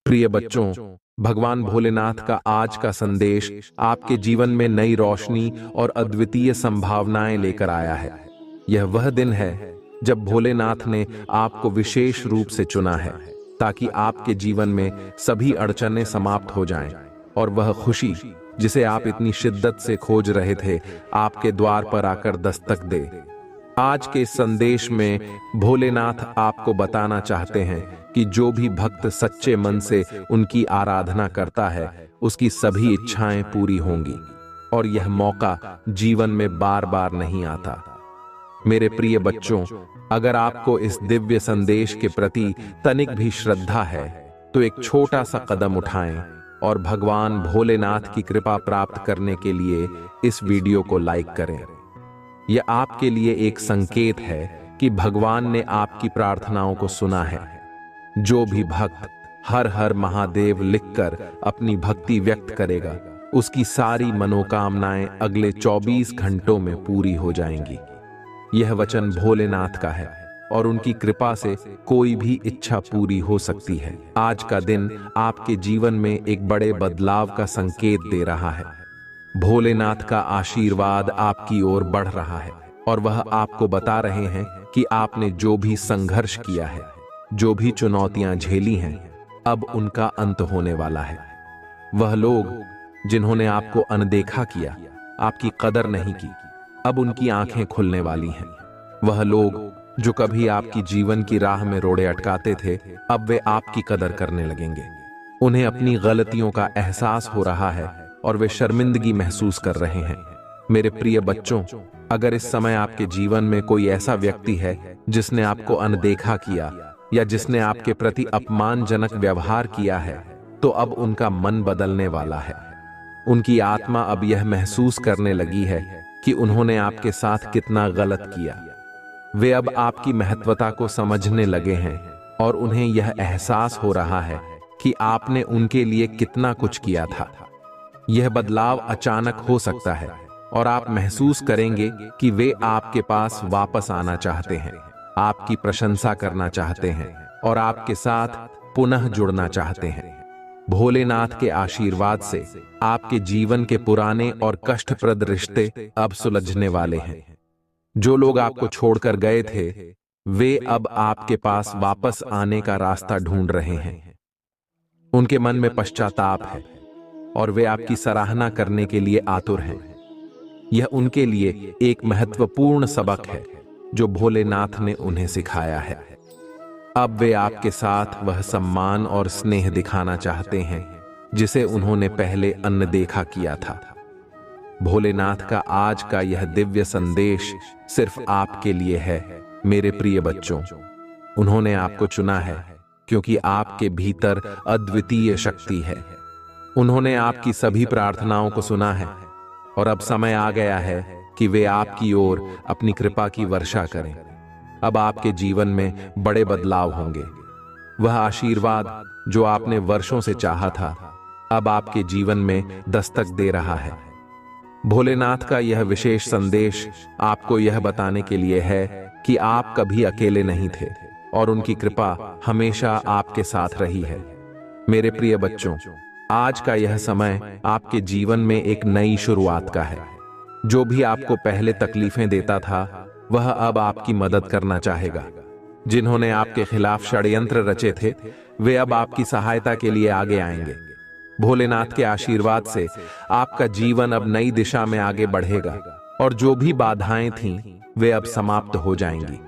प्रिय बच्चों, भगवान भोलेनाथ का आज का संदेश आपके जीवन में नई रोशनी और अद्वितीय संभावनाएं लेकर आया है। यह वह दिन है जब भोलेनाथ ने आपको विशेष रूप से चुना है ताकि आपके जीवन में सभी अड़चनें समाप्त हो जाएं और वह खुशी जिसे आप इतनी शिद्दत से खोज रहे थे आपके द्वार पर आकर दस्तक दे। आज के संदेश में भोलेनाथ आपको बताना चाहते हैं कि जो भी भक्त सच्चे मन से उनकी आराधना करता है उसकी सभी इच्छाएं पूरी होंगी और यह मौका जीवन में बार बार नहीं आता। मेरे प्रिय बच्चों, अगर आपको इस दिव्य संदेश के प्रति तनिक भी श्रद्धा है तो एक छोटा सा कदम उठाएं और भगवान भोलेनाथ की कृपा प्राप्त करने के लिए इस वीडियो को लाइक करें। यह आपके लिए एक संकेत है कि भगवान ने आपकी प्रार्थनाओं को सुना है। जो भी भक्त हर हर महादेव लिखकर अपनी भक्ति व्यक्त करेगा उसकी सारी मनोकामनाएं अगले 24 घंटों में पूरी हो जाएंगी। यह वचन भोलेनाथ का है और उनकी कृपा से कोई भी इच्छा पूरी हो सकती है। आज का दिन आपके जीवन में एक बड़े बदलाव का संकेत दे रहा है। भोलेनाथ का आशीर्वाद आपकी ओर बढ़ रहा है और वह आपको बता रहे हैं कि आपने जो भी संघर्ष किया है, जो भी चुनौतियां झेली हैं, अब उनका अंत होने वाला है। वह लोग जिन्होंने आपको अनदेखा किया, आपकी कदर नहीं की, अब उनकी आंखें खुलने वाली हैं। वह लोग जो कभी आपकी जीवन की राह में रोड़े अटकाते थे, अब वे आपकी कदर करने लगेंगे। उन्हें अपनी गलतियों का एहसास हो रहा है और वे शर्मिंदगी महसूस कर रहे हैं। मेरे प्रिय बच्चों, अगर इस समय आपके जीवन में कोई ऐसा व्यक्ति है जिसने आपको अनदेखा किया या जिसने आपके प्रति अपमानजनक व्यवहार किया है, तो अब उनका मन बदलने वाला है। उनकी आत्मा अब यह महसूस करने लगी है कि उन्होंने आपके साथ कितना गलत किया। वे अब आपकी महत्वता को समझने लगे हैं और उन्हें यह एहसास हो रहा है कि आपने उनके लिए कितना कुछ किया था। यह बदलाव अचानक हो सकता है और आप महसूस करेंगे कि वे आपके पास वापस आना चाहते हैं, आपकी प्रशंसा करना चाहते हैं और आपके साथ पुनः जुड़ना चाहते हैं। भोलेनाथ के आशीर्वाद से आपके जीवन के पुराने और कष्टप्रद रिश्ते अब सुलझने वाले हैं। जो लोग आपको छोड़कर गए थे, वे अब आपके पास वापस आने का रास्ता ढूंढ रहे हैं। उनके मन में पश्चाताप है और वे आपकी सराहना करने के लिए आतुर हैं। यह उनके लिए एक महत्वपूर्ण सबक है जो भोलेनाथ ने उन्हें सिखाया है। अब वे आपके साथ वह सम्मान और स्नेह दिखाना चाहते हैं जिसे उन्होंने पहले अनदेखा किया था। भोलेनाथ का आज का यह दिव्य संदेश सिर्फ आपके लिए है। मेरे प्रिय बच्चों, उन्होंने आपको चुना है क्योंकि आपके भीतर अद्वितीय शक्ति है। उन्होंने आपकी सभी प्रार्थनाओं को सुना है और अब समय आ गया है कि वे आपकी ओर अपनी कृपा की वर्षा करें। अब आपके जीवन में बड़े बदलाव होंगे। वह आशीर्वाद जो आपने वर्षों से चाहा था, अब आपके जीवन में दस्तक दे रहा है। भोलेनाथ का यह विशेष संदेश आपको यह बताने के लिए है कि आप कभी अकेले नहीं थे और उनकी कृपा हमेशा आपके साथ रही है। मेरे प्रिय बच्चों, आज का यह समय आपके जीवन में एक नई शुरुआत का है। जो भी आपको पहले तकलीफें देता था, वह अब आपकी मदद करना चाहेगा। जिन्होंने आपके खिलाफ षड्यंत्र रचे थे, वे अब आपकी सहायता के लिए आगे आएंगे। भोलेनाथ के आशीर्वाद से आपका जीवन अब नई दिशा में आगे बढ़ेगा और जो भी बाधाएं थीं, वे अब समाप्त हो जाएंगी।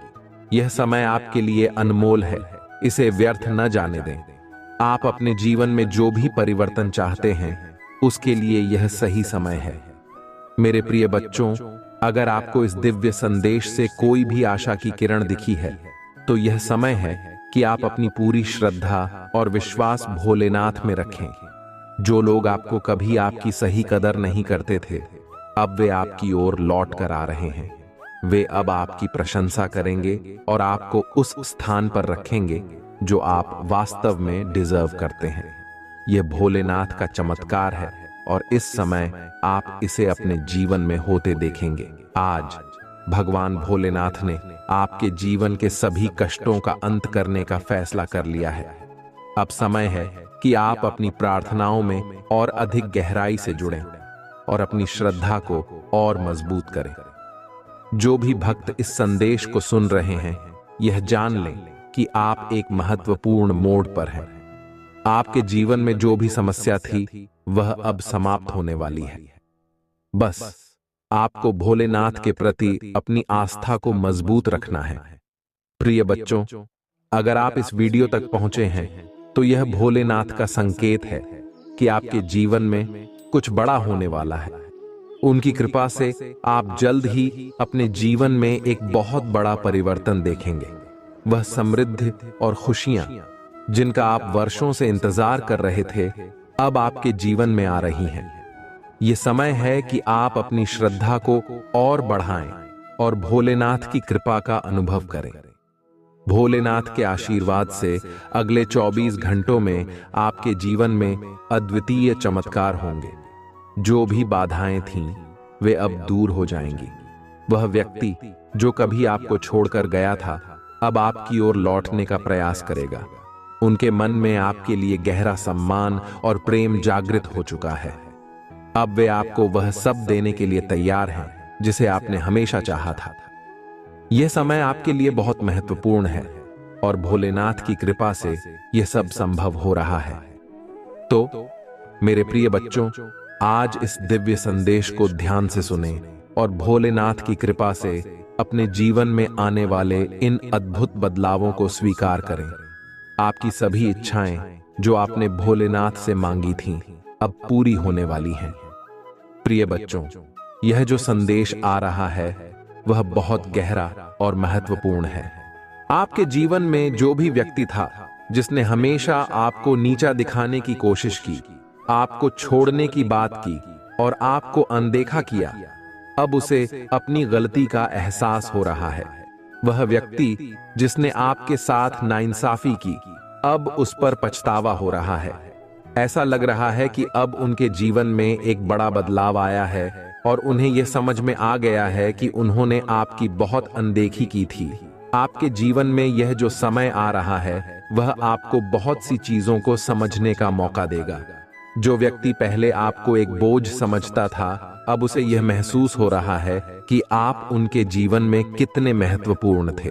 यह समय आपके लिए अनमोल है, इसे व्यर्थ न जाने दें। आप अपने जीवन में जो भी परिवर्तन चाहते हैं, उसके लिए यह सही समय है। मेरे प्रिय बच्चों, अगर आपको इस दिव्य संदेश से कोई भी आशा की किरण दिखी है, तो यह समय है कि आप अपनी पूरी श्रद्धा और विश्वास भोलेनाथ में रखें। जो लोग आपको कभी आपकी सही कदर नहीं करते थे, अब वे आपकी ओर लौट कर आ रहे हैं। वे अब आपकी प्रशंसा करेंगे और आपको उस स्थान पर रखेंगे जो आप वास्तव में डिजर्व करते हैं। यह भोलेनाथ का चमत्कार है और इस समय आप इसे अपने जीवन में होते देखेंगे। आज भगवान भोलेनाथ ने आपके जीवन के सभी कष्टों का अंत करने का फैसला कर लिया है। अब समय है कि आप अपनी प्रार्थनाओं में और अधिक गहराई से जुड़ें और अपनी श्रद्धा को और मजबूत करें। जो भी भक्त इस संदेश को सुन रहे हैं, यह जान लें कि आप एक महत्वपूर्ण मोड़ पर हैं। आपके जीवन में जो भी समस्या थी, वह अब समाप्त होने वाली है। बस आपको भोलेनाथ के प्रति अपनी आस्था को मजबूत रखना है। प्रिय बच्चों, अगर आप इस वीडियो तक पहुंचे हैं, तो यह भोलेनाथ का संकेत है कि आपके जीवन में कुछ बड़ा होने वाला है। उनकी कृपा से आप जल्द ही अपने जीवन में एक बहुत बड़ा परिवर्तन देखेंगे। वह समृद्धि और खुशियां जिनका आप वर्षों से इंतजार कर रहे थे, अब आपके जीवन में आ रही हैं। ये समय है कि आप अपनी श्रद्धा को और बढ़ाएं और भोलेनाथ की कृपा का अनुभव करें। भोलेनाथ के आशीर्वाद से अगले 24 घंटों में आपके जीवन में अद्वितीय चमत्कार होंगे। जो भी बाधाएं थीं, वे अब दूर हो जाएंगी। वह व्यक्ति जो कभी आपको छोड़कर गया था, अब आपकी ओर लौटने का प्रयास करेगा। उनके मन में आपके लिए गहरा सम्मान और प्रेम जागृत हो चुका है। अब वे आपको वह सब देने के लिए तैयार हैं जिसे आपने हमेशा चाहा था। यह समय आपके लिए बहुत महत्वपूर्ण है और भोलेनाथ की कृपा से यह सब संभव हो रहा है। तो मेरे प्रिय बच्चों, आज इस दिव्य संदेश को ध्यान से सुनें और भोलेनाथ की कृपा से अपने जीवन में आने वाले इन अद्भुत बदलावों को स्वीकार करें। आपकी सभी इच्छाएं जो आपने भोलेनाथ से मांगी थीं, अब पूरी होने वाली हैं। प्रिय बच्चों, यह जो संदेश आ रहा है, वह बहुत गहरा और महत्वपूर्ण है। आपके जीवन में जो भी व्यक्ति था जिसने हमेशा आपको नीचा दिखाने की कोशिश की, आपको छोड़ने की बात की और आपको अनदेखा किया, अब उसे अपनी गलती का एहसास हो रहा है। वह व्यक्ति जिसने आपके साथ नाइंसाफी की, अब उस पर पछतावा हो रहा है। ऐसा लग रहा है कि अब उनके जीवन में एक बड़ा बदलाव आया है और उन्हें यह समझ में आ गया है कि उन्होंने आपकी बहुत अनदेखी की थी। आपके जीवन में यह जो समय आ रहा है, वह आपको बहुत सी चीजों को समझने का मौका देगा। जो व्यक्ति पहले आपको एक बोझ समझता था, अब उसे यह महसूस हो रहा है कि आप उनके जीवन में कितने महत्वपूर्ण थे।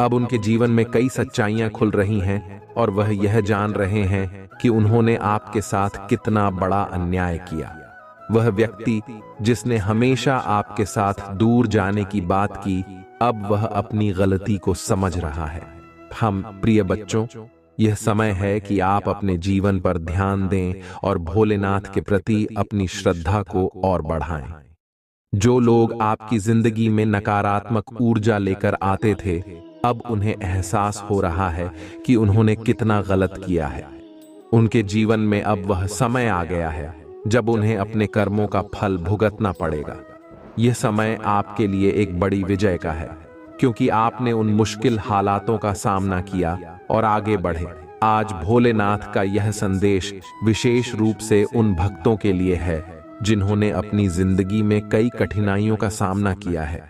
अब उनके जीवन में कई सच्चाइयां खुल रही हैं और वह यह जान रहे हैं कि उन्होंने आपके साथ कितना बड़ा अन्याय किया। वह व्यक्ति जिसने हमेशा आपके साथ दूर जाने की बात की, अब वह अपनी गलती को समझ रहा है। हम प्रिय बच्चों, यह समय है कि आप अपने जीवन पर ध्यान दें और भोलेनाथ के प्रति अपनी श्रद्धा को और बढ़ाएं। जो लोग आपकी जिंदगी में नकारात्मक ऊर्जा लेकर आते थे, अब उन्हें एहसास हो रहा है कि उन्होंने कितना गलत किया है। उनके जीवन में अब वह समय आ गया है जब उन्हें अपने कर्मों का फल भुगतना पड़ेगा। यह समय आपके लिए एक बड़ी विजय का है, क्योंकि आपने उन मुश्किल हालातों का सामना किया और आगे बढ़े। आज भोलेनाथ का यह संदेश विशेष रूप से उन भक्तों के लिए है जिन्होंने अपनी जिंदगी में कई कठिनाइयों का सामना किया है।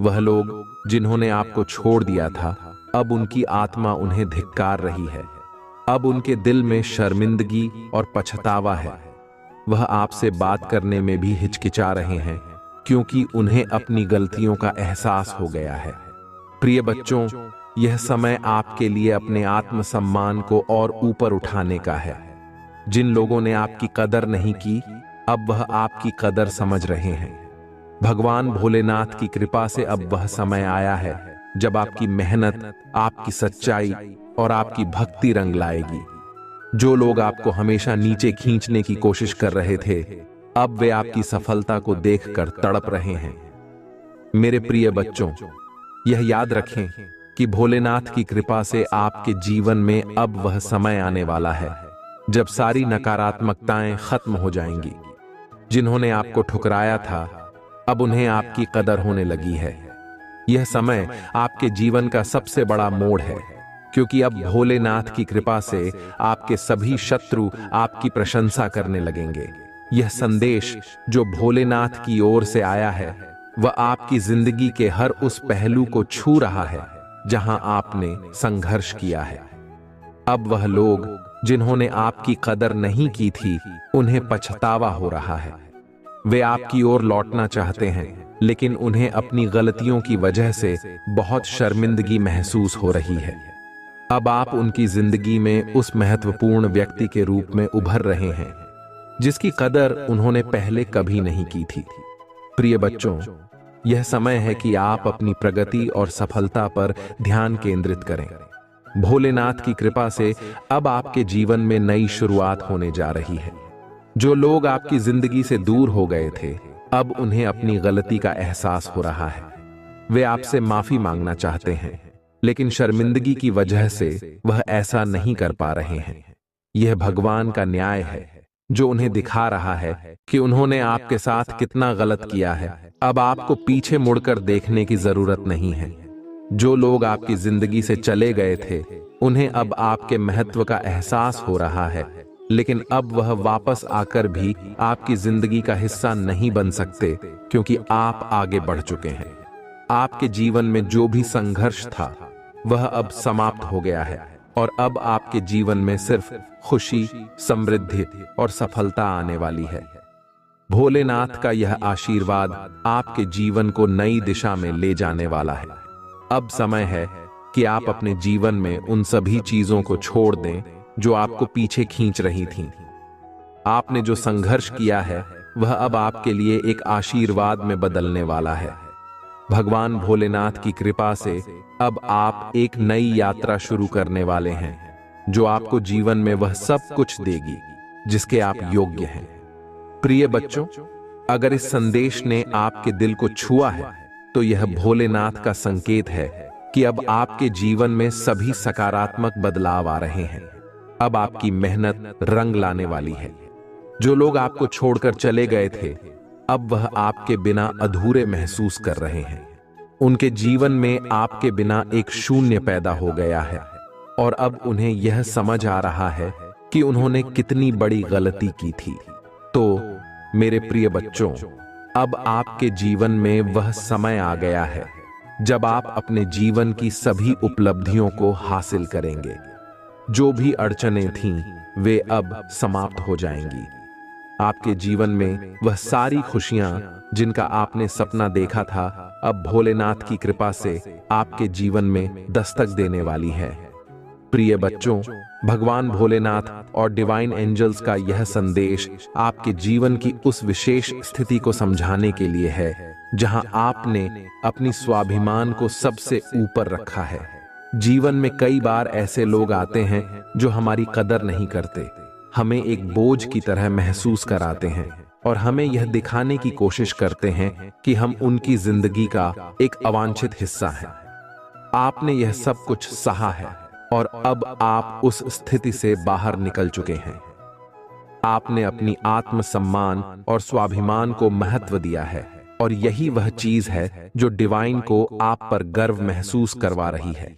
वह लोग जिन्होंने आपको छोड़ दिया था, अब उनकी आत्मा उन्हें धिक्कार रही है। अब उनके दिल में शर्मिंदगी और पछतावा है। वह आपसे बात करने में भी हिचकिचा रहे हैं, क्योंकि उन्हें अपनी गलतियों का एहसास हो गया है। प्रिय बच्चों, यह समय आपके लिए अपने आत्मसम्मान को और ऊपर उठाने का है। जिन लोगों ने आपकी कदर नहीं की, अब वह आपकी कदर समझ रहे हैं। भगवान भोलेनाथ की कृपा से अब वह समय आया है जब आपकी मेहनत, आपकी सच्चाई और आपकी भक्ति रंग लाएगी। जो लोग आपको हमेशा नीचे खींचने की कोशिश कर रहे थे, अब वे आपकी सफलता को देखकर तड़प रहे हैं। मेरे प्रिय बच्चों, यह याद रखें कि भोलेनाथ की कृपा से आपके जीवन में अब वह समय आने वाला है जब सारी नकारात्मकताएं खत्म हो जाएंगी। जिन्होंने आपको ठुकराया था, अब उन्हें आपकी कदर होने लगी है। यह समय आपके जीवन का सबसे बड़ा मोड़ है, क्योंकि अब भोलेनाथ की कृपा से आपके सभी शत्रु आपकी प्रशंसा करने लगेंगे। यह संदेश जो भोलेनाथ की ओर से आया है, वह आपकी जिंदगी के हर उस पहलू को छू रहा है जहां आपने संघर्ष किया है। अब वह लोग जिन्होंने आपकी कदर नहीं की थी, उन्हें पछतावा हो रहा है। वे आपकी ओर लौटना चाहते हैं, लेकिन उन्हें अपनी गलतियों की वजह से बहुत शर्मिंदगी महसूस हो रही है। अब आप उनकी जिंदगी में उस महत्वपूर्ण व्यक्ति के रूप में उभर रहे हैं जिसकी कदर उन्होंने पहले कभी नहीं की थी। प्रिय बच्चों, यह समय है कि आप अपनी प्रगति और सफलता पर ध्यान केंद्रित करें। भोलेनाथ की कृपा से अब आपके जीवन में नई शुरुआत होने जा रही है। जो लोग आपकी जिंदगी से दूर हो गए थे, अब उन्हें अपनी गलती का एहसास हो रहा है। वे आपसे माफी मांगना चाहते हैं, लेकिन शर्मिंदगी की वजह से वह ऐसा नहीं कर पा रहे हैं। यह भगवान का न्याय है जो उन्हें दिखा रहा है कि उन्होंने आपके साथ कितना गलत किया है। अब आपको पीछे मुड़कर देखने की जरूरत नहीं है। जो लोग आपकी जिंदगी से चले गए थे, उन्हें अब आपके महत्व का एहसास हो रहा है, लेकिन अब वह वापस आकर भी आपकी जिंदगी का हिस्सा नहीं बन सकते, क्योंकि आप आगे बढ़ चुके हैं। आपके जीवन में जो भी संघर्ष था, वह अब समाप्त हो गया है और अब आपके जीवन में सिर्फ खुशी, समृद्धि और सफलता आने वाली है। भोलेनाथ का यह आशीर्वाद आपके जीवन को नई दिशा में ले जाने वाला है। अब समय है कि आप अपने जीवन में उन सभी चीजों को छोड़ दें जो आपको पीछे खींच रही थीं। आपने जो संघर्ष किया है, वह अब आपके लिए एक आशीर्वाद में बदलने वाला है। भगवान भोलेनाथ की कृपा से अब आप एक नई यात्रा शुरू करने वाले हैं, जो आपको जीवन में वह सब कुछ देगी जिसके आप योग्य हैं। प्रिय बच्चों, अगर इस संदेश ने आपके दिल को छुआ है, तो यह भोलेनाथ का संकेत है कि अब आपके जीवन में सभी सकारात्मक बदलाव आ रहे हैं। अब आपकी मेहनत रंग लाने वाली है। जो लोग आपको छोड़कर चले गए थे, अब वह आपके बिना अधूरे महसूस कर रहे हैं। उनके जीवन में आपके बिना एक शून्य पैदा हो गया है और अब उन्हें यह समझ आ रहा है कि उन्होंने कितनी बड़ी गलती की थी। तो मेरे प्रिय बच्चों, अब आपके जीवन में वह समय आ गया है जब आप अपने जीवन की सभी उपलब्धियों को हासिल करेंगे। जो भी अड़चनें थीं, वे अब समाप्त हो जाएंगी। आपके जीवन में वह सारी खुशियां जिनका आपने सपना देखा था, अब भोलेनाथ की कृपा से आपके जीवन में दस्तक देने वाली है। प्रिय बच्चों, भगवान भोलेनाथ और डिवाइन एंजल्स का यह संदेश आपके जीवन की उस विशेष स्थिति को समझाने के लिए है जहां आपने अपनी स्वाभिमान को सबसे ऊपर रखा है। जीवन में कई बार ऐसे लोग आते हैं जो हमारी कदर नहीं करते, हमें एक बोझ की तरह महसूस कराते हैं और हमें यह दिखाने की कोशिश करते हैं कि हम उनकी जिंदगी का एक अवांछित हिस्सा हैं। आपने यह सब कुछ सहा है और अब आप उस स्थिति से बाहर निकल चुके हैं। आपने अपनी आत्मसम्मान और स्वाभिमान को महत्व दिया है और यही वह चीज है जो डिवाइन को आप पर गर्व महसूस करवा रही है।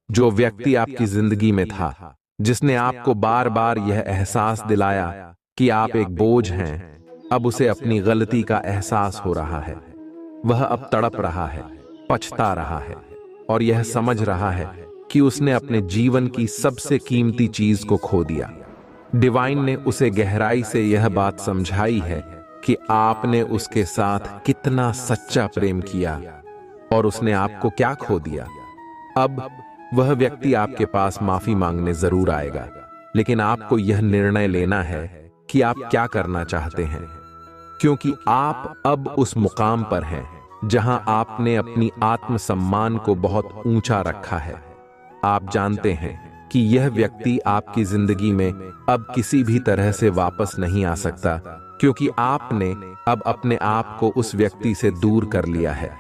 जो व्यक्ति आपकी जिंदगी में था, जिसने आपको बार बार यह एहसास दिलाया कि आप एक बोझ हैं, अब उसे अपनी गलती का एहसास हो रहा है। वह अब तड़प रहा है, पछता रहा है और यह समझ रहा है कि उसने अपने जीवन की सबसे कीमती चीज को खो दिया। डिवाइन ने उसे गहराई से यह बात समझाई है कि आपने उसके साथ कितना सच्चा प्रेम किया और उसने आपको क्या खो दिया। अब वह व्यक्ति आपके पास माफी मांगने जरूर आएगा, लेकिन आपको यह निर्णय लेना है कि आप क्या करना चाहते हैं, क्योंकि आप अब उस मुकाम पर हैं जहां आपने अपनी आत्मसम्मान को बहुत ऊंचा रखा है। आप जानते हैं कि यह व्यक्ति आपकी जिंदगी में अब किसी भी तरह से वापस नहीं आ सकता, क्योंकि आपने अब अपने आप को उस व्यक्ति से दूर कर लिया है।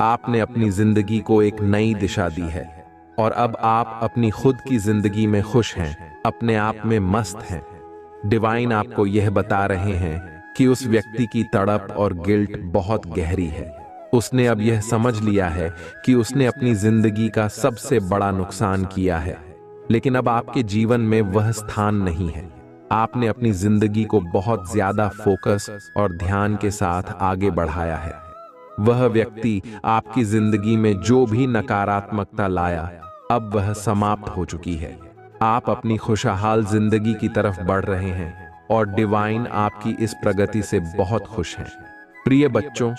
आपने अपनी जिंदगी को एक नई दिशा दी है और अब आप अपनी खुद की जिंदगी में खुश हैं, अपने आप में मस्त हैं। डिवाइन आपको यह बता रहे हैं कि उस व्यक्ति की तड़प और गिल्ट बहुत गहरी है। उसने अब यह समझ लिया है कि उसने अपनी जिंदगी का सबसे बड़ा नुकसान किया है, लेकिन अब आपके जीवन में वह स्थान नहीं है। आपने अपनी जिंदगी को बहुत ज्यादा फोकस और ध्यान के साथ आगे बढ़ाया है। वह व्यक्ति आपकी जिंदगी में जो भी नकारात्मकता लाया, अब वह समाप्त हो चुकी है। आप अपनी खुशहाल जिंदगी की तरफ बढ़ रहे हैं और डिवाइन आपकी इस प्रगति से बहुत खुश हैं। प्रिय बच्चों,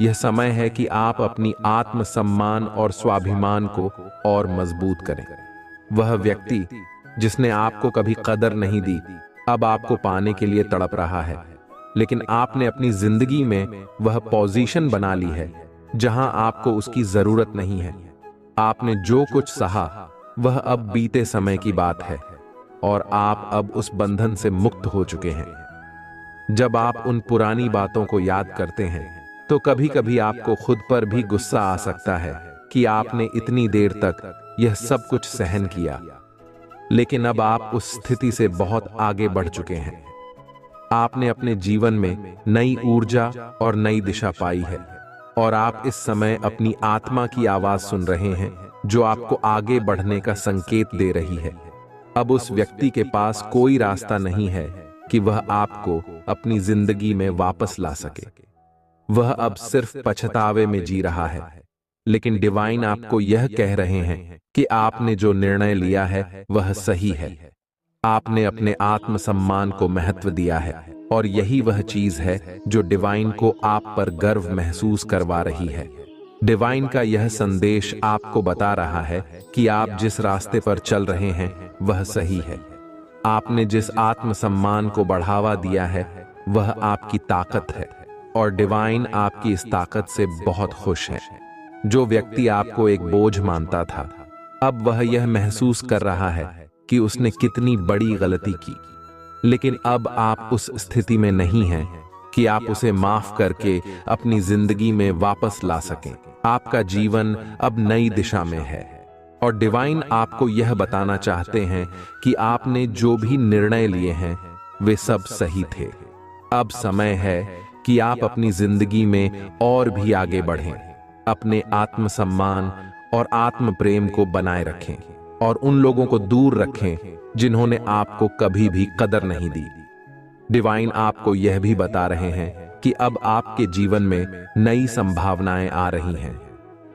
यह समय है कि आप अपनी आत्मसम्मान और स्वाभिमान को और मजबूत करें। वह व्यक्ति जिसने आपको कभी कदर नहीं दी, अब आपको पाने के लिए तड़प रहा है, लेकिन आपने अपनी जिंदगी में वह पोजीशन बना ली है जहां आपको उसकी जरूरत नहीं है। आपने जो कुछ सहा वह अब बीते समय की बात है और आप अब उस बंधन से मुक्त हो चुके हैं। जब आप उन पुरानी बातों को याद करते हैं तो कभी कभी आपको खुद पर भी गुस्सा आ सकता है कि आपने इतनी देर तक यह सब कुछ सहन किया, लेकिन अब आप उस स्थिति से बहुत आगे बढ़ चुके हैं। आपने अपने जीवन में नई ऊर्जा और नई दिशा पाई है और आप इस समय अपनी आत्मा की आवाज सुन रहे हैं जो आपको आगे बढ़ने का संकेत दे रही है। अब उस व्यक्ति के पास कोई रास्ता नहीं है कि वह आपको अपनी जिंदगी में वापस ला सके। वह अब सिर्फ पछतावे में जी रहा है, लेकिन डिवाइन आपको यह कह रहे हैं कि आपने जो निर्णय लिया है वह सही है। आपने अपने आत्मसम्मान को महत्व दिया है और यही वह चीज है जो डिवाइन को आप पर गर्व महसूस करवा रही है। डिवाइन का यह संदेश आपको बता रहा है कि आप जिस रास्ते पर चल रहे हैं वह सही है। आपने जिस आत्मसम्मान को बढ़ावा दिया है वह आपकी ताकत है और डिवाइन आपकी इस ताकत से बहुत खुश है। जो व्यक्ति आपको एक बोझ मानता था, अब वह यह महसूस कर रहा है कि उसने कितनी बड़ी गलती की, लेकिन अब आप उस स्थिति में नहीं हैं कि आप उसे माफ करके अपनी जिंदगी में वापस ला सकें। आपका जीवन अब नई दिशा में है और डिवाइन आपको यह बताना चाहते हैं कि आपने जो भी निर्णय लिए हैं वे सब सही थे। अब समय है कि आप अपनी जिंदगी में और भी आगे बढ़ें, अपने आत्मसम्मान और आत्म प्रेम को बनाए रखें और उन लोगों को दूर रखें जिन्होंने आपको कभी भी कदर नहीं दी। डिवाइन आपको यह भी बता रहे हैं कि अब आपके जीवन में नई संभावनाएं आ रही हैं।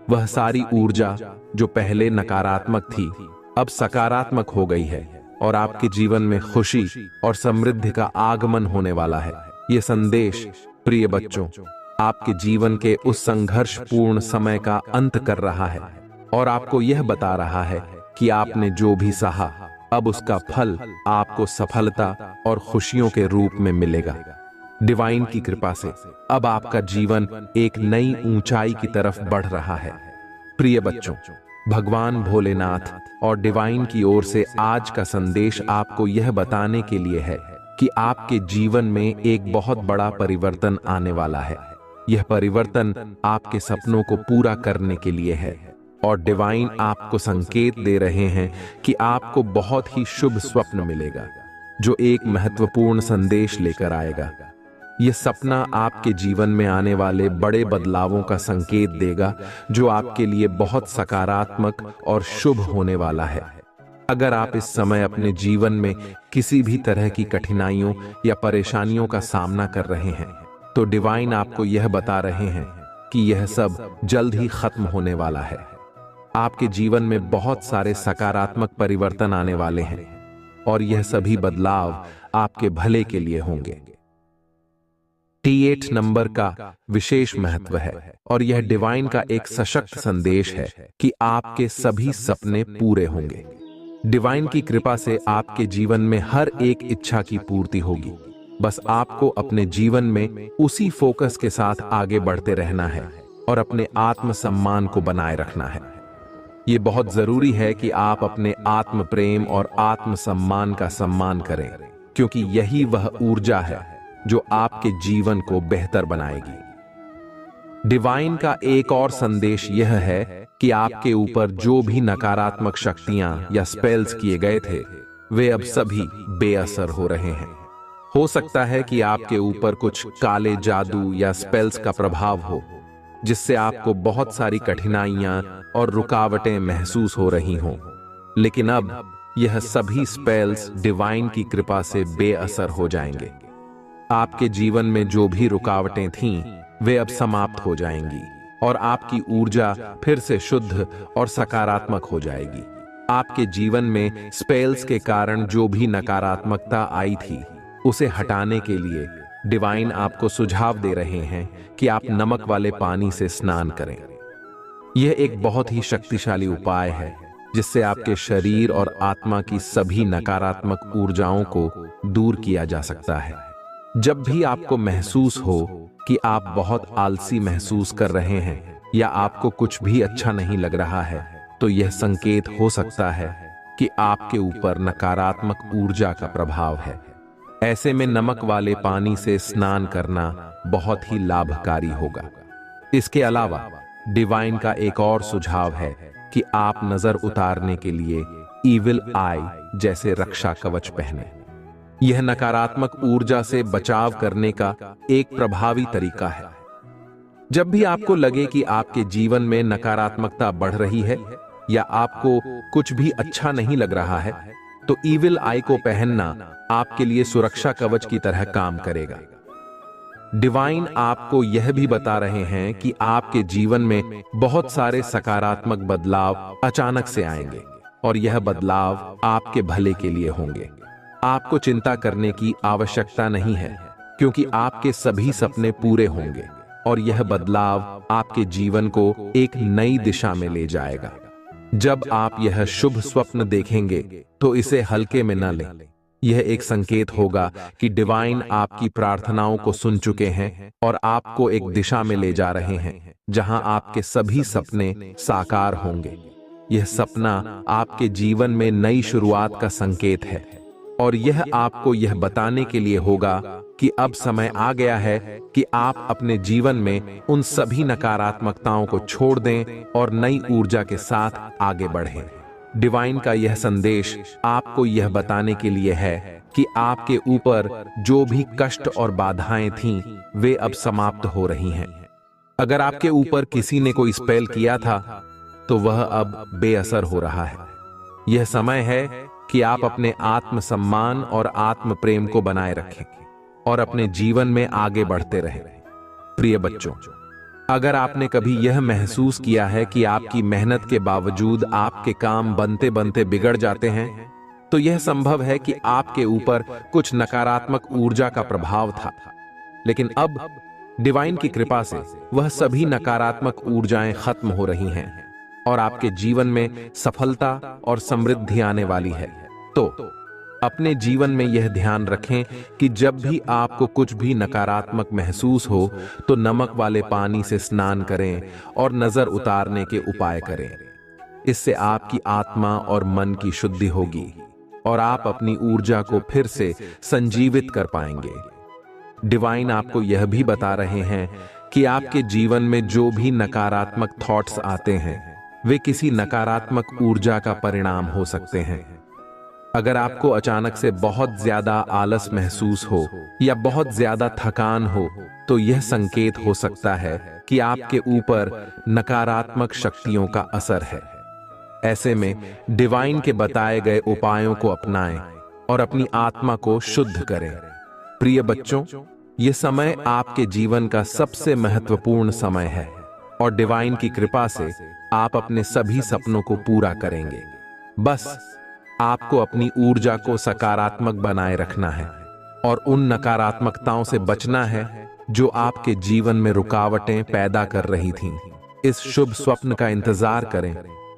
वह सारी ऊर्जा जो पहले नकारात्मक थी अब सकारात्मक हो गई है और आपके जीवन में खुशी और समृद्धि का आगमन होने वाला है। यह संदेश, प्रिय बच्चों, आपके जीवन के उस संघर्षपूर्ण समय का अंत कर रहा है और आपको यह बता रहा है कि आपने जो भी सहा अब उसका फल आपको सफलता और खुशियों के रूप में मिलेगा। डिवाइन की कृपा से अब आपका जीवन एक नई ऊंचाई की तरफ बढ़ रहा है। प्रिय बच्चों, भगवान भोलेनाथ और डिवाइन की ओर से आज का संदेश आपको यह बताने के लिए है कि आपके जीवन में एक बहुत बड़ा परिवर्तन आने वाला है। यह परिवर्तन आपके सपनों को पूरा करने के लिए है और डिवाइन आपको संकेत दे रहे हैं कि आपको बहुत ही शुभ स्वप्न मिलेगा जो एक महत्वपूर्ण संदेश लेकर आएगा। यह सपना आपके जीवन में आने वाले बड़े बदलावों का संकेत देगा जो आपके लिए बहुत सकारात्मक और शुभ होने वाला है। अगर आप इस समय अपने जीवन में किसी भी तरह की कठिनाइयों या परेशानियों का सामना कर रहे हैं तो डिवाइन आपको यह बता रहे हैं कि यह सब जल्द ही खत्म होने वाला है। आपके जीवन में बहुत सारे सकारात्मक परिवर्तन आने वाले हैं और यह सभी बदलाव आपके भले के लिए होंगे। T8 नंबर का विशेष महत्व है और यह डिवाइन का एक सशक्त संदेश है कि आपके सभी सपने पूरे होंगे। डिवाइन की कृपा से आपके जीवन में हर एक इच्छा की पूर्ति होगी। बस आपको अपने जीवन में उसी फोकस के साथ आगे बढ़ते रहना है और अपने आत्मसम्मान को बनाए रखना है। यह बहुत जरूरी है कि आप अपने आत्म प्रेम और आत्मसम्मान का सम्मान करें, क्योंकि यही वह ऊर्जा है जो आपके जीवन को बेहतर बनाएगी। डिवाइन का एक और संदेश यह है कि आपके ऊपर जो भी नकारात्मक शक्तियां या स्पेल्स किए गए थे वे अब सभी बेअसर हो रहे हैं। हो सकता है कि आपके ऊपर कुछ काले जादू या स्पेल्स का प्रभाव हो जिससे आपको बहुत सारी कठिनाइयां और रुकावटें महसूस हो रही हों, लेकिन अब यह सभी स्पेल्स डिवाइन की कृपा से बेअसर हो जाएंगे। आपके जीवन में जो भी रुकावटें थीं वे अब समाप्त हो जाएंगी और आपकी ऊर्जा फिर से शुद्ध और सकारात्मक हो जाएगी। आपके जीवन में स्पेल्स के कारण जो भी नकारात्मकता आई थी उसे हटाने के लिए डिवाइन आपको सुझाव दे रहे हैं कि आप नमक वाले पानी से स्नान करें। यह एक बहुत ही शक्तिशाली उपाय है जिससे आपके शरीर और आत्मा की सभी नकारात्मक ऊर्जाओं को दूर किया जा सकता है। जब भी आपको महसूस हो कि आप बहुत आलसी महसूस कर रहे हैं या आपको कुछ भी अच्छा नहीं लग रहा है, तो यह संकेत हो सकता है कि आपके ऊपर नकारात्मक ऊर्जा का प्रभाव है। ऐसे में नमक वाले पानी से स्नान करना बहुत ही लाभकारी होगा। इसके अलावा डिवाइन का एक और सुझाव है कि आप नजर उतारने के लिए ईविल आई जैसे रक्षा कवच पहने। यह नकारात्मक ऊर्जा से बचाव करने का एक प्रभावी तरीका है। जब भी आपको लगे कि आपके जीवन में नकारात्मकता बढ़ रही है या आपको कुछ भी अच्छा नहीं लग रहा है, तो ईविल आई को पहनना आपके लिए सुरक्षा कवच की तरह काम करेगा। डिवाइन आपको यह भी बता रहे हैं कि आपके जीवन में बहुत सारे सकारात्मक बदलाव अचानक से आएंगे और यह बदलाव आपके भले के लिए होंगे। आपको चिंता करने की आवश्यकता नहीं है क्योंकि आपके सभी सपने पूरे होंगे और यह बदलाव आपके जीवन को एक नई दिशा में ले जाएगा। जब आप यह शुभ स्वप्न देखेंगे तो इसे हल्के में न लें। यह एक संकेत होगा कि डिवाइन आपकी प्रार्थनाओं को सुन चुके हैं और आपको एक दिशा में ले जा रहे हैं जहां आपके सभी सपने साकार होंगे। यह सपना आपके जीवन में नई शुरुआत का संकेत है और यह आपको यह बताने के लिए होगा कि अब समय आ गया है कि आप अपने जीवन में उन सभी नकारात्मकताओं को छोड़ दें और नई ऊर्जा के साथ आगे बढ़ें। डिवाइन का यह संदेश आपको यह बताने के लिए है कि आपके ऊपर जो भी कष्ट और बाधाएं थीं, वे अब समाप्त हो रही हैं। अगर आपके ऊपर किसी ने कोई स्पेल किया था, तो वह अब बेअसर हो रहा है। यह समय है कि आप अपने आत्मसम्मान और आत्म प्रेम को बनाए रखें और अपने जीवन में आगे बढ़ते रहें। प्रिय बच्चों, अगर आपने कभी यह महसूस किया है कि आपकी मेहनत के बावजूद आपके काम बनते बनते बिगड़ जाते हैं, तो यह संभव है कि आपके ऊपर कुछ नकारात्मक ऊर्जा का प्रभाव था। लेकिन अब डिवाइन की कृपा से वह सभी नकारात्मक ऊर्जाएं खत्म हो रही हैं और आपके जीवन में सफलता और समृद्धि आने वाली है। तो अपने जीवन में यह ध्यान रखें कि जब भी आपको कुछ भी नकारात्मक महसूस हो तो नमक वाले पानी से स्नान करें और नजर उतारने के उपाय करें। इससे आपकी आत्मा और मन की शुद्धि होगी और आप अपनी ऊर्जा को फिर से संजीवित कर पाएंगे। डिवाइन आपको यह भी बता रहे हैं कि आपके जीवन में जो भी नकारात्मक थॉट्स आते हैं, वे किसी नकारात्मक ऊर्जा का परिणाम हो सकते हैं। अगर आपको अचानक से बहुत ज्यादा आलस महसूस हो या बहुत ज्यादा थकान हो, तो यह संकेत हो सकता है कि आपके ऊपर नकारात्मक शक्तियों का असर है। ऐसे में डिवाइन के बताए गए उपायों को अपनाएं और अपनी आत्मा को शुद्ध करें। प्रिय बच्चों, यह समय आपके जीवन का सबसे महत्वपूर्ण समय है और डिवाइन की कृपा से आप अपने सभी सपनों को पूरा करेंगे। बस आपको अपनी ऊर्जा को सकारात्मक बनाए रखना है और उन नकारात्मकताओं से बचना है जो आपके जीवन में रुकावटें पैदा कर रही थीं। इस शुभ स्वप्न का इंतजार करें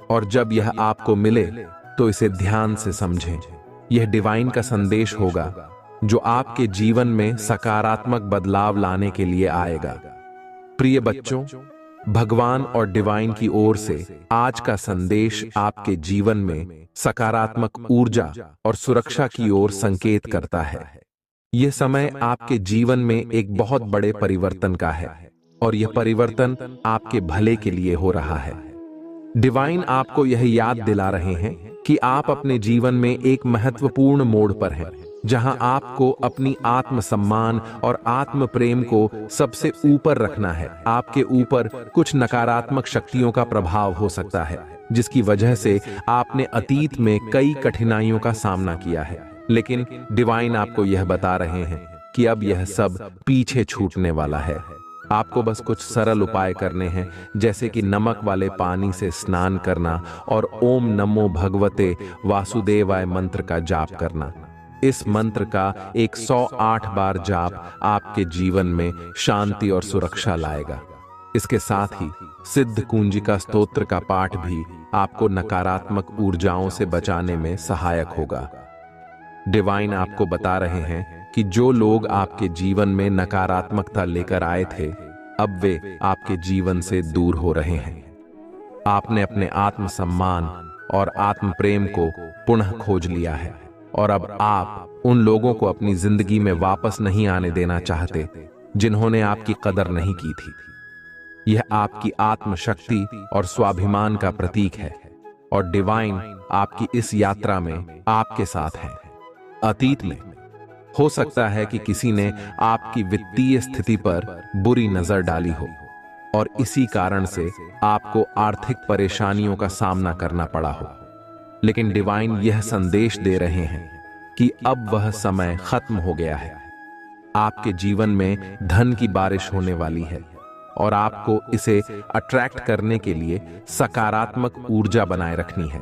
और जब यह आपको मिले तो इसे ध्यान से समझें। यह डिवाइन का संदेश होगा जो आपके जीवन में सकारात्मक बदलाव लाने के लिए आएगा। प्रिय बच्चों, भगवान और डिवाइन की ओर से आज का संदेश आपके जीवन में सकारात्मक ऊर्जा और सुरक्षा की ओर संकेत करता है। यह समय आपके जीवन में एक बहुत बड़े परिवर्तन का है और यह परिवर्तन आपके भले के लिए हो रहा है। डिवाइन आपको यह याद दिला रहे हैं कि आप अपने जीवन में एक महत्वपूर्ण मोड़ पर हैं, जहां आपको अपनी आत्मसम्मान और आत्म प्रेम को सबसे ऊपर रखना है। आपके ऊपर कुछ नकारात्मक शक्तियों का प्रभाव हो सकता है, जिसकी वजह से आपने अतीत में कई कठिनाइयों का सामना किया है। लेकिन डिवाइन आपको यह बता रहे हैं कि अब यह सब पीछे छूटने वाला है। आपको बस कुछ सरल उपाय करने हैं, जैसे कि नमक वाले पानी से स्नान करना और ओम नमो भगवते वासुदेवाय मंत्र का जाप करना। इस मंत्र का 108 बार जाप आपके जीवन में शांति और सुरक्षा लाएगा। इसके साथ ही सिद्ध कुंजिका स्तोत्र का पाठ भी आपको नकारात्मक ऊर्जाओं से बचाने में सहायक होगा। डिवाइन आपको बता रहे हैं कि जो लोग आपके जीवन में नकारात्मकता लेकर आए थे, अब वे आपके जीवन से दूर हो रहे हैं। आपने अपने आत्मसम्मान और आत्म प्रेम को पुनः खोज लिया है और अब आप उन लोगों को अपनी जिंदगी में वापस नहीं आने देना चाहते जिन्होंने आपकी कदर नहीं की थी। यह आपकी आत्मशक्ति और स्वाभिमान का प्रतीक है और डिवाइन आपकी इस यात्रा में आपके साथ है। अतीत में हो सकता है कि किसी ने आपकी वित्तीय स्थिति पर बुरी नजर डाली हो और इसी कारण से आपको आर्थिक परेशानियों का सामना करना पड़ा हो। लेकिन डिवाइन यह संदेश दे रहे हैं कि अब वह समय खत्म हो गया है। आपके जीवन में धन की बारिश होने वाली है और आपको इसे अट्रैक्ट करने के लिए सकारात्मक ऊर्जा बनाए रखनी है।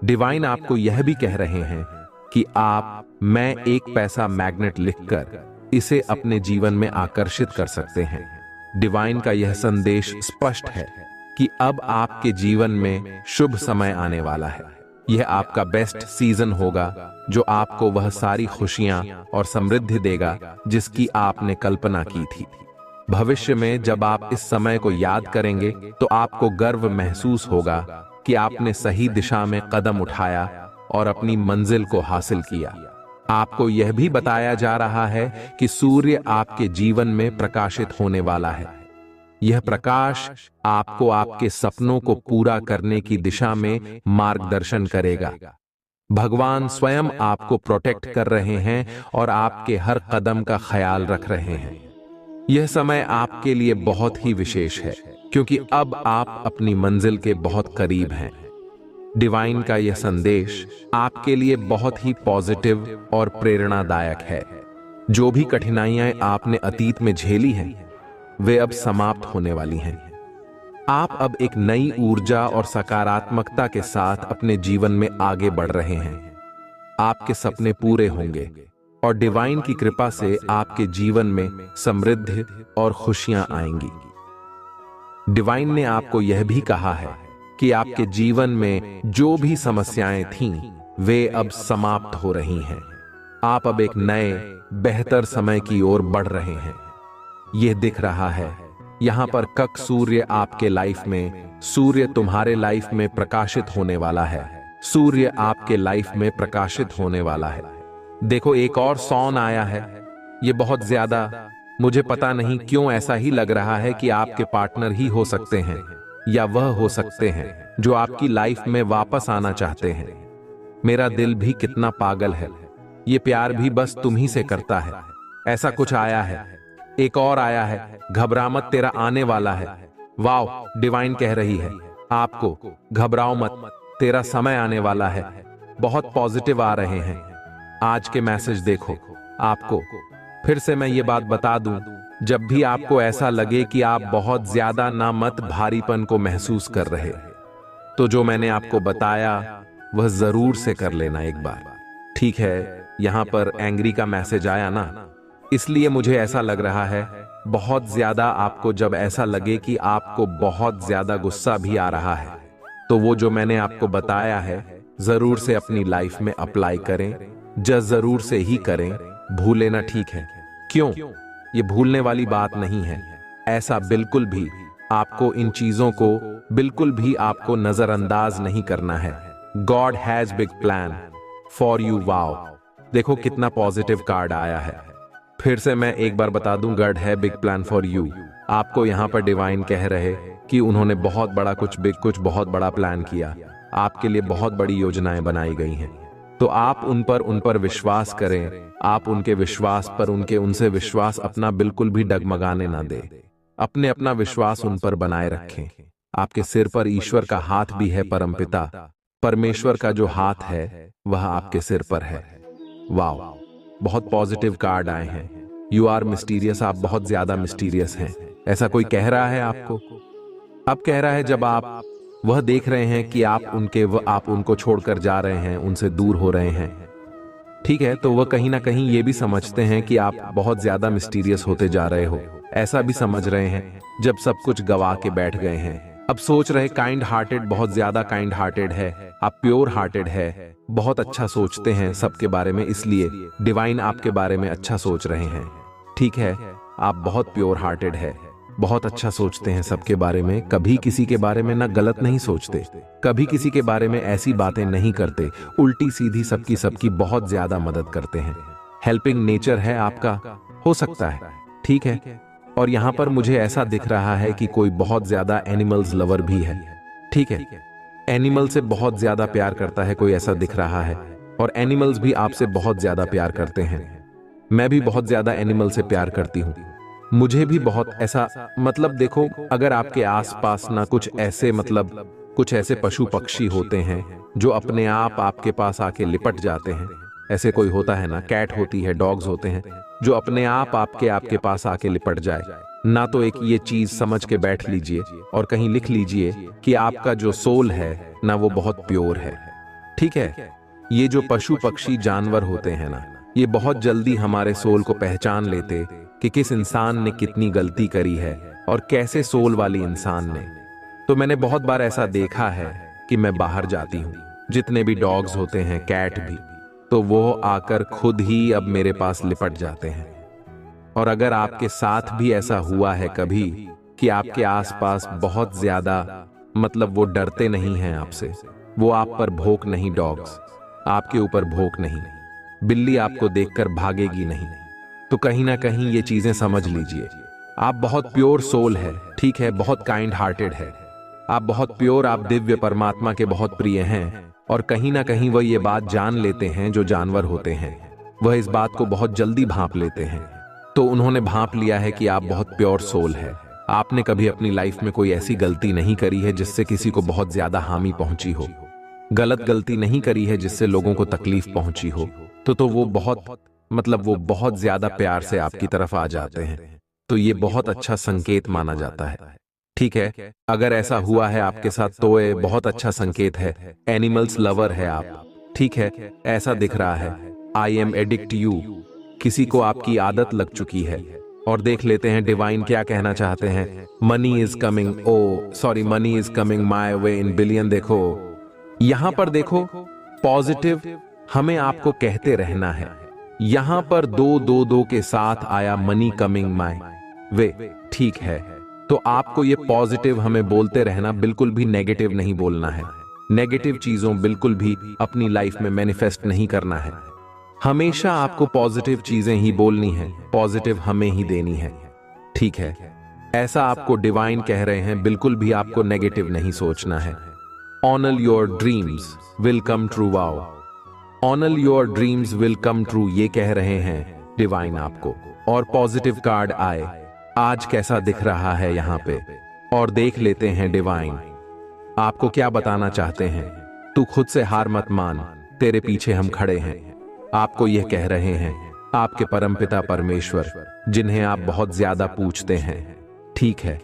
डिवाइन आपको यह भी कह रहे हैं कि मैं एक पैसा मैग्नेट लिखकर इसे अपने जीवन में आकर्षित कर सकते हैं। डिवाइन का यह संदेश स्पष्ट है कि अब आपके जीवन में शुभ समय आने वाला है। यह आपका बेस्ट सीजन होगा जो आपको वह सारी खुशियां और समृद्धि देगा जिसकी आपने कल्पना की थी। भविष्य में जब आप इस समय को याद करेंगे तो आपको गर्व महसूस होगा कि आपने सही दिशा में कदम उठाया और अपनी मंजिल को हासिल किया। आपको यह भी बताया जा रहा है कि सूर्य आपके जीवन में प्रकाशित होने वाला है। यह प्रकाश आपको आपके सपनों को पूरा करने की दिशा में मार्गदर्शन करेगा। भगवान स्वयं आपको प्रोटेक्ट कर रहे हैं और आपके हर कदम का ख्याल रख रहे हैं। यह समय आपके लिए बहुत ही विशेष है क्योंकि अब आप अपनी मंजिल के बहुत करीब हैं। डिवाइन का यह संदेश आपके लिए बहुत ही पॉजिटिव और प्रेरणादायक है। जो भी कठिनाइयां आपने अतीत में झेली हैं, वे अब समाप्त होने वाली हैं। आप अब एक नई ऊर्जा और सकारात्मकता के साथ अपने जीवन में आगे बढ़ रहे हैं। आपके सपने पूरे होंगे और डिवाइन की कृपा से आपके जीवन में समृद्धि और खुशियां आएंगी। डिवाइन ने आपको यह भी कहा है कि आपके जीवन में जो भी समस्याएं थीं, वे अब समाप्त हो रही हैं। आप अब एक नए बेहतर समय की ओर बढ़ रहे हैं। यह दिख रहा है यहां पर कक सूर्य आपके लाइफ में, सूर्य तुम्हारे लाइफ में प्रकाशित होने वाला है। सूर्य आपके लाइफ में प्रकाशित होने वाला है। देखो, एक और सॉन आया है। यह बहुत ज्यादा, मुझे पता नहीं क्यों ऐसा ही लग रहा है कि आपके पार्टनर ही हो सकते हैं या वह हो सकते हैं जो आपकी लाइफ में वापस आना चाहते हैं। मेरा दिल भी कितना पागल है, ये प्यार भी बस तुम ही से करता है। ऐसा कुछ आया है। एक और आया है, घबरा मत, तेरा आने वाला है। वाओ, डिवाइन कह रही है आपको, घबराओ मत, तेरा समय आने वाला है। बहुत पॉजिटिव आ रहे हैं। आज के मैसेज देखो। आपको फिर से मैं ये बात बता दूं, जब भी आपको ऐसा लगे कि आप बहुत ज्यादा ना मत भारीपन को महसूस कर रहे, तो जो मैंने आपको बताया वह जरूर से कर लेना एक बार। ठीक है, यहां पर एंग्री का मैसेज आया ना, इसलिए मुझे ऐसा लग रहा है बहुत ज्यादा। आपको जब ऐसा लगे कि आपको बहुत ज्यादा गुस्सा भी आ रहा है, तो वो जो मैंने आपको बताया है जरूर से अपनी लाइफ में अप्लाई करें। जरूर से ही करें, भूले ना, ठीक है? क्यों? ये भूलने वाली बात नहीं है। ऐसा बिल्कुल भी आपको इन चीजों को बिल्कुल भी आपको नजरअंदाज नहीं करना है। God has big plan for you. Wow, देखो कितना पॉजिटिव कार्ड आया है। फिर से मैं एक बार बता दूं, गॉड है बिग प्लान फॉर यू। आपको यहां पर डिवाइन कह रहे कि उन्होंने बहुत बड़ा कुछ बहुत बड़ा प्लान किया। आपके लिए बहुत बड़ी योजनाएं बनाई गई हैं। तो आप उन पर विश्वास करें। आप उनके विश्वास पर उनसे विश्वास अपना बिल्कुल भी डगमगाने ना दे। अपना विश्वास उन पर बनाए रखें। आपके सिर पर ईश्वर का हाथ भी है। परमपिता परमेश्वर का जो हाथ है वह आपके सिर पर है। वाओ, बहुत पॉजिटिव कार्ड आए हैं। You are mysterious. आप बहुत ज्यादा मिस्टीरियस हैं। ऐसा कोई कह रहा है आपको? अब कह रहा है जब आप वह देख रहे हैं कि आप उनको छोड़कर जा रहे हैं, उनसे दूर हो रहे हैं, ठीक है, तो वह कहीं ना कहीं ये भी समझते हैं कि आप बहुत ज्यादा मिस्टीरियस होते जा रहे हो, ऐसा भी समझ रहे हैं जब सब कुछ गवा के बैठ गए हैं। अब सोच रहे काइंड हार्टेड, बहुत ज्यादा काइंड हार्टेड है, आप प्योर हार्टेड है, बहुत अच्छा सोचते हैं सबके बारे में, इसलिए डिवाइन आपके बारे में अच्छा सोच रहे हैं। ठीक है, आप बहुत प्योर हार्टेड है, बहुत अच्छा सोचते हैं सबके बारे में, कभी किसी के बारे में ना गलत नहीं सोचते, कभी किसी के बारे में ऐसी बातें नहीं करते, उल्टी सीधी सबकी बहुत ज्यादा मदद करते हैं। हेल्पिंग नेचर है आपका, हो सकता है, ठीक है। और यहां पर मुझे ऐसा दिख रहा है कि कोई बहुत ज्यादा एनिमल्स लवर भी है, ठीक है, एनिमल से बहुत ज्यादा प्यार करता है कोई, ऐसा दिख रहा है। और एनिमल्स भी आपसे बहुत ज्यादा प्यार करते हैं। मैं भी बहुत ज्यादा एनिमल से प्यार करती हूँ, मुझे भी बहुत ऐसा, मतलब देखो, अगर आपके आसपास ना कुछ ऐसे पशु पक्षी होते हैं जो अपने आप आपके पास आके लिपट जाते हैं, ऐसे कोई होता है ना, कैट होती है, डॉग्स होते हैं जो अपने आप आपके पास आके लिपट जाए ना, तो एक ये चीज समझ के बैठ लीजिए और कहीं लिख लीजिए कि आपका जो सोल है ना वो बहुत प्योर है, ठीक है। ये जो पशु पक्षी जानवर होते हैं ना, ये बहुत जल्दी हमारे सोल को पहचान लेते कि किस इंसान ने कितनी गलती करी है और कैसे सोल वाली इंसान ने। तो मैंने बहुत बार ऐसा देखा है कि मैं बाहर जाती हूँ, जितने भी डॉग्स होते हैं, कैट भी, तो वो आकर खुद ही अब मेरे पास लिपट जाते हैं। और अगर आपके साथ भी ऐसा हुआ है कभी कि आपके आसपास बहुत ज्यादा, वो डरते नहीं हैं आपसे, वो आप पर भौंक नहीं, डॉग्स आपके ऊपर भौंक नहीं, बिल्ली आपको देखकर भागेगी नहीं, तो कहीं ना कहीं ये चीजें समझ लीजिए, आप बहुत प्योर सोल है, ठीक है, बहुत काइंड हार्टेड है, आप बहुत प्योर, आप दिव्य परमात्मा के बहुत प्रिय हैं। और कहीं ना कहीं वह ये बात जान लेते हैं, जो जानवर होते हैं वह इस बात को बहुत जल्दी भांप लेते हैं। तो उन्होंने भांप लिया है कि आप बहुत प्योर सोल है, आपने कभी अपनी लाइफ में कोई ऐसी गलती नहीं करी है जिससे किसी को बहुत ज्यादा हानि पहुंची हो, गलत गलती नहीं करी है जिससे लोगों को तकलीफ पहुंची हो, तो वो बहुत ज्यादा प्यार से आपकी तरफ आ जाते हैं। तो ये बहुत अच्छा संकेत माना जाता है, ठीक है। अगर ऐसा हुआ है आपके साथ तो ये बहुत अच्छा संकेत है, एनिमल्स लवर है आप, ठीक है, ऐसा दिख रहा है। आई एम एडिक्ट यू, किसी को आपकी आदत लग चुकी है। और देख लेते हैं डिवाइन क्या कहना चाहते हैं। Money is coming, money is coming my way in billion. देखो यहां पर, देखो पॉजिटिव हमें आपको कहते रहना है। यहां पर 2 के साथ आया मनी कमिंग माय वे, ठीक है। तो आपको ये पॉजिटिव हमें बोलते रहना, बिल्कुल भी नेगेटिव नहीं बोलना है, नेगेटिव चीजों बिल्कुल भी अपनी लाइफ में मैनिफेस्ट नहीं करना है। हमेशा आपको पॉजिटिव चीजें ही बोलनी है, पॉजिटिव हमें ही देनी है, ठीक है। ऐसा आपको डिवाइन कह रहे हैं, बिल्कुल भी आपको नेगेटिव नहीं सोचना है। Honour your dreams will come true, wow, honour your dreams will come true, ये कह रहे हैं डिवाइन आपको। और पॉजिटिव कार्ड आए, आज कैसा दिख रहा है यहां पे, और देख लेते हैं डिवाइन आपको क्या बताना चाहते हैं। तू खुद से हार मत मान, तेरे पीछे हम खड़े हैं, आपको यह कह रहे हैं आपके परमपिता परमेश्वर, जिन्हें आप बहुत ज्यादा पूछते हैं, ठीक है,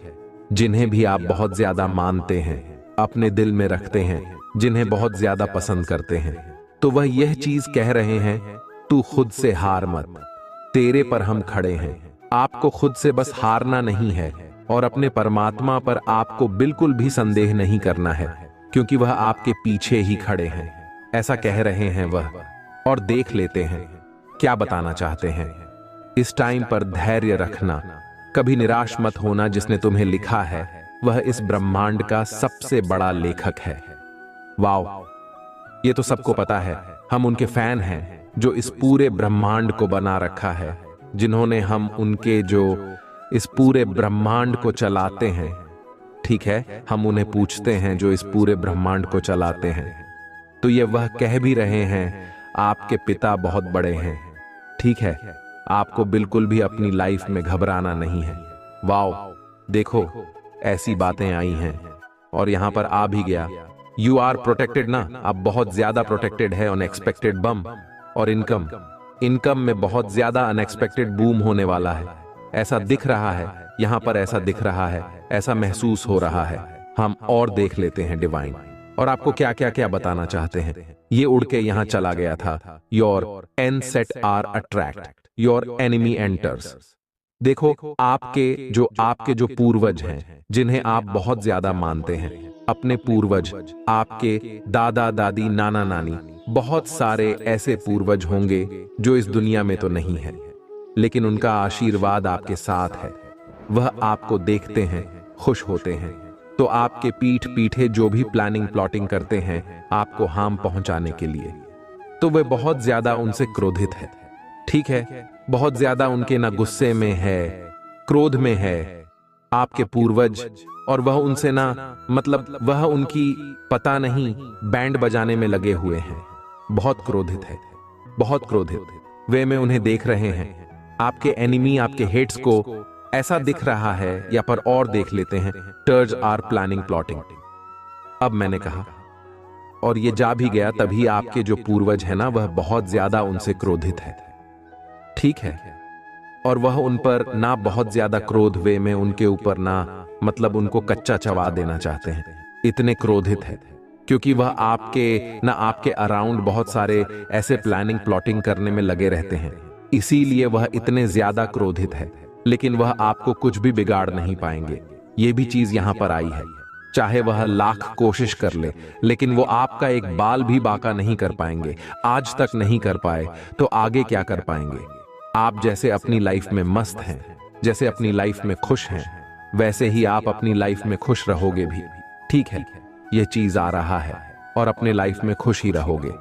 जिन्हें भी आप बहुत ज्यादा मानते हैं, अपने दिल में रखते हैं, जिन्हें बहुत ज्यादा पसंद करते हैं, तो वह यह चीज कह रहे हैं, तू खुद से हार मत, तेरे पर हम खड़े हैं। आपको खुद से बस हारना नहीं है, और अपने परमात्मा पर आपको बिल्कुल भी संदेह नहीं करना है, क्योंकि वह आपके पीछे ही खड़े हैं, ऐसा कह रहे हैं वह। और देख लेते हैं क्या बताना चाहते हैं। इस टाइम पर धैर्य रखना, कभी निराश मत होना, जिसने तुम्हें लिखा है वह इस ब्रह्मांड का सबसे बड़ा लेखक है। वाओ, ये तो सबको पता है, हम उनके फैन हैं जो इस पूरे ब्रह्मांड को बना रखा है, जिन्होंने हम उनके जो इस पूरे ब्रह्मांड को चलाते हैं, ठीक है, हम उन्हें पूछते हैं जो इस पूरे ब्रह्मांड को चलाते हैं। तो ये वह कह भी रहे हैं आपके पिता बहुत बड़े हैं, ठीक है, आपको बिल्कुल भी अपनी लाइफ में घबराना नहीं है। वाओ, देखो ऐसी बातें आई हैं, और यहां पर आ भी गया, यू आर प्रोटेक्टेड ना, आप बहुत ज्यादा प्रोटेक्टेड है। अनएक्सपेक्टेड बम और इनकम में बहुत ज्यादा अनएक्सपेक्टेड बूम होने वाला है। ऐसा दिख रहा है, यहाँ पर ऐसा दिख रहा है, ऐसा महसूस हो रहा है। हम और देख लेते हैं डिवाइन, और आपको क्या क्या क्या बताना चाहते हैं। ये उड़ के यहाँ चला गया था। Your onset are attract, your enemy enters. देखो, आपके जो पूर्वज हैं, जिन्हें आप बहुत ज्यादा मानते हैं, अपने पूर्वज, आपके दादा दादी, नाना नानी, बहुत सारे ऐसे पूर्वज होंगे जो इस दुनिया में तो नहीं है, लेकिन उनका आशीर्वाद आपके साथ है। वह आपको देखते हैं, खुश होते हैं, तो आपके पीठ पीछे जो भी प्लानिंग प्लॉटिंग करते हैं आपको हार्म पहुंचाने के लिए, तो वे बहुत ज्यादा उनसे क्रोधित है। ठीक है, बहुत ज्यादा उनके ना गुस्से में है, क्रोध में है आपके पूर्वज, और वह उनसे ना, मतलब वह उनकी पता नहीं बैंड बजाने में लगे हुए हैं। बहुत क्रोधित है, बहुत क्रोधित। वे में उन्हें देख रहे हैं, आपके एनिमी, आपके हेट्स को ऐसा दिख रहा है। या पर और देख लेते हैं, टर्ज आर प्लानिंग प्लॉटिंग। अब मैंने कहा और ये जा भी गया, तभी आपके जो पूर्वज है ना, वह बहुत ज्यादा उनसे क्रोधित है। ठीक है, और वह उन पर ना बहुत ज्यादा क्रोध वे में उनके ऊपर ना, मतलब उनको कच्चा चबा देना चाहते हैं, इतने क्रोधित है, क्योंकि वह आपके अराउंड बहुत सारे ऐसे प्लानिंग प्लॉटिंग करने में लगे रहते हैं, इसीलिए वह इतने ज्यादा क्रोधित है। लेकिन वह आपको कुछ भी बिगाड़ नहीं पाएंगे। ये भी चीज यहां पर आई है, चाहे वह लाख कोशिश कर ले, लेकिन वो आपका एक बाल भी बाका नहीं कर पाएंगे। आज तक नहीं कर पाए तो आगे क्या कर पाएंगे। आप जैसे अपनी लाइफ में मस्त हैं, जैसे अपनी लाइफ में खुश हैं, वैसे ही आप अपनी लाइफ में खुश रहोगे भी। ठीक है, यह चीज आ रहा है और अपने लाइफ में खुश ही रहोगे।